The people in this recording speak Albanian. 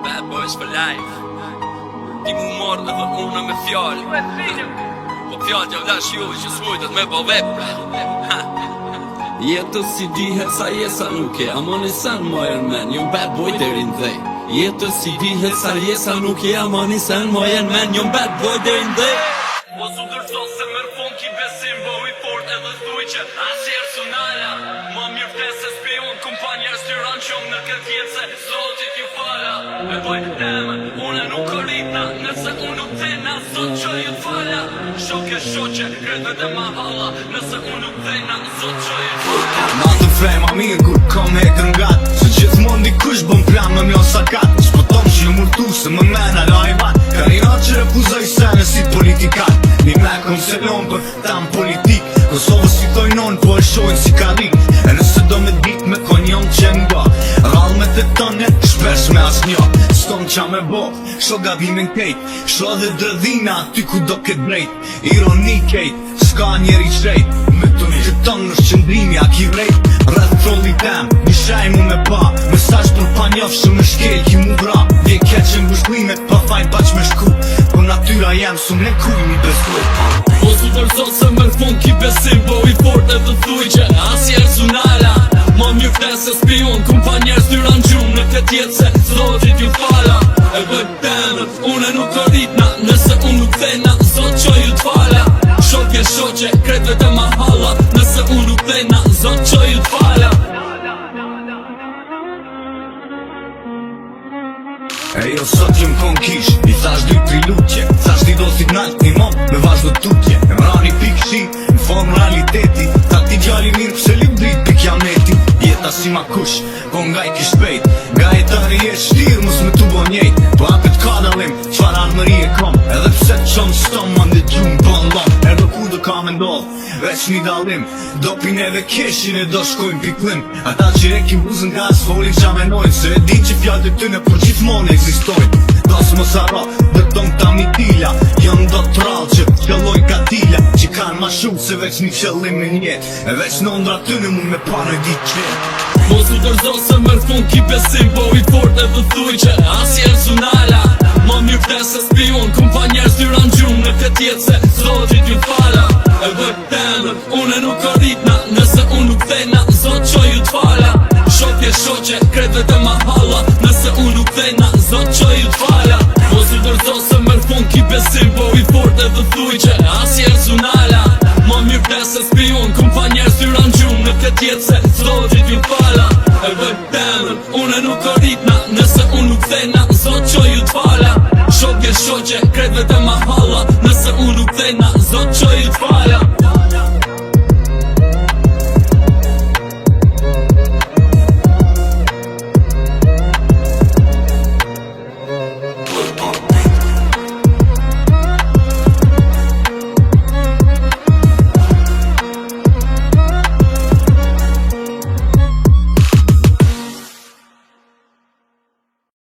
Bad boys for life. Ti mu morë dhe thot unë me fjallë. Po fjallë t'ja vdash juve që s'mujtët me po vepra. Jetës si dihet sa jesa nuk e Amoni sen mojer men, jom bad boy derin dhej. Jetës si dihet sa jesa nuk e Amoni sen mojer men, jom bad boy derin dhej. Po su dërthos se mërë fon ki besim bo i fort edhe thuj që asjerë sunala. Ma mirë vdes se spion kompanjerës të ranë qëmë në këtë jetë se zotit ju fala. E boj temë, une nuk rritna nëse unë nuk thena zot që ju fala. Shoke shoqe, kretë dhe ma hala nëse unë nuk thena zot që ju fala. Ma të frej ma mirë kur kom hekë n'gat Se gjithmon dikush bëm plan me mjo sakat Shpotom që ju murtu se më mena lajmat Karina që refuzoj sene si politikat Një me kom se lon për tam politik Kosovës si tojnon po e shojnë si karik E nëse do me dit me konjon që nga Rall me të tëne, shpesh me as njo S'tom qa me bo, sho gavimin kejt Sho dhe dredhina ty ku do ket brejt Ironi kejt, s'ka njeri qrejt Me të një tonë në shqendrimi a ki vrejt Rreth trolli tem, një shaj mu me pa Mesazh për pa njofshëm në shkel ki mu vra Vje keqen bushklimet pa fajt baq me shku Po natyra jem su me kuj mi besuj Po su dërzot se mërë fun ki besim bo i fort edhe thuj që asjerë sunala. Ma mirë vdes se spion kompanjerës të ranë gjumë në këtë jetë se zotit ju fala. E bëj temët, une nuk rritna nëse unë nuk thena zot që ju t'fala. Shokje shoqe, kretve të ma hala nëse unë nuk thena zot që ju t'fala. E jo sot jem konkish, i thash 2-3 lutje Thash ti do si t'nalt një mom, me vazhdo tutje E mrani pikëshi, në formë realiteti Ta ti gjalli mirë pëse lim drit pik jameti Jeta si ma kush, po nga i kish pejt Nga e të rjetë shtirë, mus me tu bo njejt Po apet ka dalim, qfar armëri e kom Edhe pse të qonë stom, ma ndë gjumë bon lom Erdo ku do ka me ndodh, veç një dalim Dopin edhe keshin e do shkojnë piklim Ata që rekin buzën nga asfolin qa menojnë Se e din që fjallë të tyne për gjithmonë eksistojnë Dos mos arro, dhe ton ta mitila Jën do t'rallë që qëlloj katila Që kanë ma shumë se veç një qëllim në njetë E veç në ndra tyne mu me panë e di qetë Po su dërzot se mërë fun ki besim bo i fort edhe thuj që asjerë sunala. Ma mirë vdes se spion kompanjerës të ranë gjumë në këtë jetë se zotit ju fala. E bëj temët, une nuk rritna nëse unë nuk thena zot që ju t'fala. Shokje shoqe, kretve të ma hala nëse unë nuk thena zot që ju t'fala. Po su dërzot se mërë fun ki besim bo i fort edhe thuj që asjerë sunala. Ma mirë vdes se spion kompanjerës të ranë gjumë në këtë jetë se zotit ju fala. E bëj temët, une nuk rritna nëse unë nuk thena zot që ju t'fala. Shokje shoqe, kretve të ma hala nëse unë nuk thena zot që ju t'fala.